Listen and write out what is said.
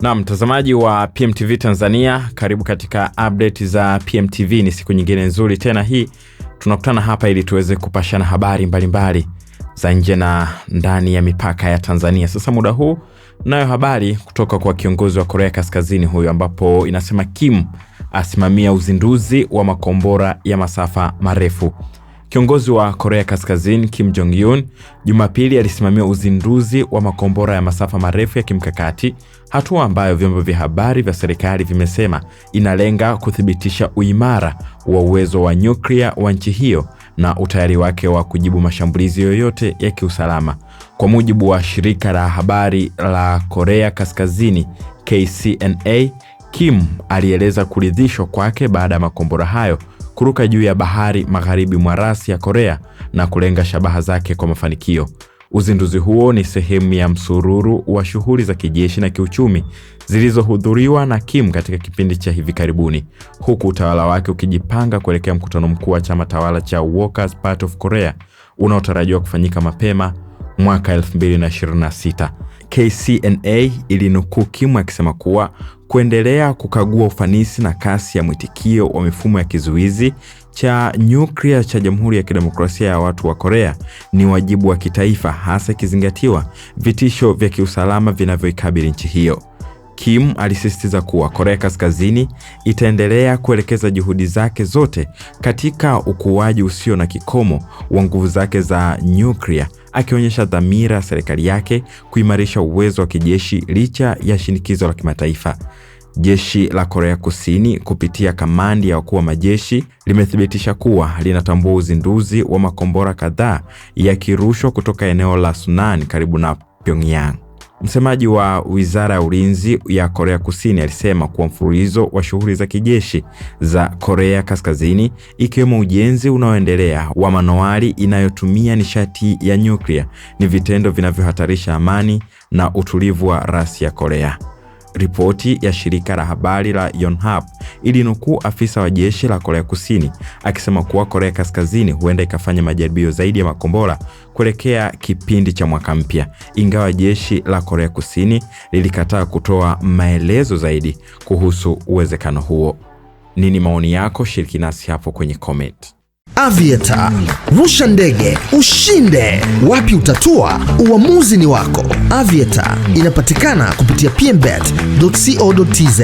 Na mtazamaji wa PMTV Tanzania, karibu katika update za PMTV. Ni siku nyingine nzuri tena hii. Tunakutana hapa ili tuweze kupashana habari mbalimbali za nje na ndani ya mipaka ya Tanzania. Sasa muda huu nayo habari kutoka kwa kiongozi wa Korea Kaskazini huyo, ambapo inasema Kim asimamia uzinduzi wa makombora ya masafa marefu. Kiongozi wa Korea Kaskazini Kim Jong-un Jumapili alisimamia uzinduzi wa makombora ya masafa marefu ya kimkakati, hatua ambayo vyombo vya habari vya serikali vimesema inalenga kuthibitisha uimara wa uwezo wa nyuklia wa nchi hiyo na utayari wake wa kujibu mashambulizi yoyote ya kiusalama. Kwa mujibu wa shirika la habari la Korea Kaskazini KCNA, Kim alieleza kuridhishwa kwake baada ya makombora hayo kuruka juu ya bahari magharibi mwa rasi ya Korea na kulenga shabaha zake kwa mafanikio. Uzinduzi huo ni sehemu ya msururu wa shughuli za kijeshi na kiuchumi zilizohudhuriwa na Kim katika kipindi cha hivi karibuni, huku utawala wake ukijipanga kuelekea mkutano mkuu wa chama tawala cha Workers' Party of Korea unaotarajiwa kufanyika mapema mwaka 2026. KCNA ilinukuu Kim akisema kuwa kuendelea kukagua ufanisi na kasi ya mwitikio wa mifumo ya kizuizi cha nyuklia cha Jamhuri ya Kidemokrasia ya Watu wa Korea ni wajibu wa kitaifa, hasa ikizingatiwa vitisho vya kiusalama vinavyoikabili nchi hiyo. Kim alisisitiza kuwa Korea Kaskazini itaendelea kuelekeza juhudi zake zote katika ukuaji usio na kikomo wa nguvu zake za nyuklia, akionyesha dhamira ya serikali yake kuimarisha uwezo wa kijeshi licha ya shinikizo la kimataifa. Jeshi la Korea Kusini kupitia kamandi ya wakuu wa majeshi limethibitisha kuwa linatambua uzinduzi wa makombora kadhaa yakirushwa kutoka eneo la Sunan karibu na Pyongyang. Msemaji wa Wizara ya Ulinzi ya Korea Kusini alisema kuwa mfululizo wa shughuli za kijeshi za Korea Kaskazini, ikiwemo ujenzi unaoendelea wa manowari inayotumia nishati ya nyuklia, ni vitendo vinavyohatarisha amani na utulivu wa rasi ya Korea. Ripoti ya shirika la habari la Yonhap ilinukuu afisa wa jeshi la Korea Kusini akisema kuwa Korea Kaskazini huenda ikafanya majaribio zaidi ya makombora kuelekea kipindi cha mwaka mpya, ingawa jeshi la Korea Kusini lilikataa kutoa maelezo zaidi kuhusu uwezekano huo. Nini maoni yako? Shiriki nasi hapo kwenye comment. Aviator, rusha ndege, ushinde. Wapi utatua? Uamuzi ni wako. Aviator inapatikana kupitia pmbet.co.tz.